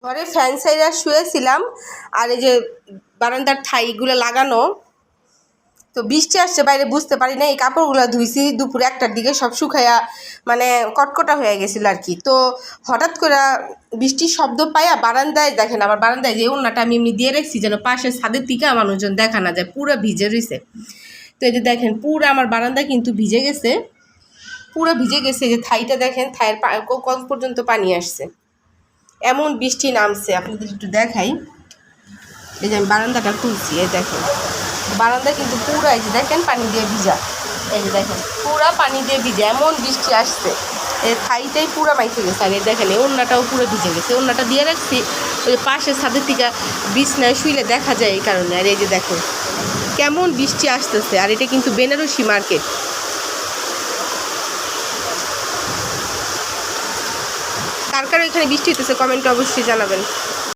ঘরে ফ্যান সাইডে শুয়েছিলাম, আর এই যে বারান্দার ঠাইগুলো লাগানো, তো বৃষ্টি আসছে বাইরে বুঝতে পারি না। এই কাপড়গুলো ধুইছি দুপুরে 1টার দিকে, সব শুকাইয়া মানে কটকটা হয়ে গেছিল আর কি। তো হঠাৎ করে বৃষ্টির শব্দ পাইয়া বারান্দায় দেখেন, আমার বারান্দায় যে ওড়নাটা আমি এমনি দিয়ে রাখছি যেন পাশের ছাদের দিকে মানুষজন দেখা না যায়, পুরো ভিজে রয়েছে। তো এই যে দেখেন পুরো আমার বারান্দা কিন্তু ভিজে গেছে, পুরো ভিজে গেছে। যে থাইটা দেখেন, থাইয়ের কত পর্যন্ত পানি আসছে, এমন বৃষ্টি নামছে। আপনাদের একটু দেখাই, এই যে আমি বারান্দাটা খুলছি, এই দেখেন বারান্দা কিন্তু পুরো, এই যে দেখেন পানি দিয়ে ভিজা, এই যে দেখেন পুরা পানি দিয়ে ভিজা, এমন বৃষ্টি আসছে। এই থাইটাই পুরো মাইকে গেছে। আর এই দেখেন এই ওড়নাটাও পুরো ভিজে গেছে, ওড়নাটা দিয়ে রাখছি ওই যে পাশের ছাদের থেকে বিছনায় শুইলে দেখা যায় এই কারণে। আর এই যে দেখেন কেমন বৃষ্টি আসতেছে। আর এটা কিন্তু বেনারসি মার্কেট। কার কার এখানে বৃষ্টি হইতেছে কমেন্টে অবশ্যই জানাবেন।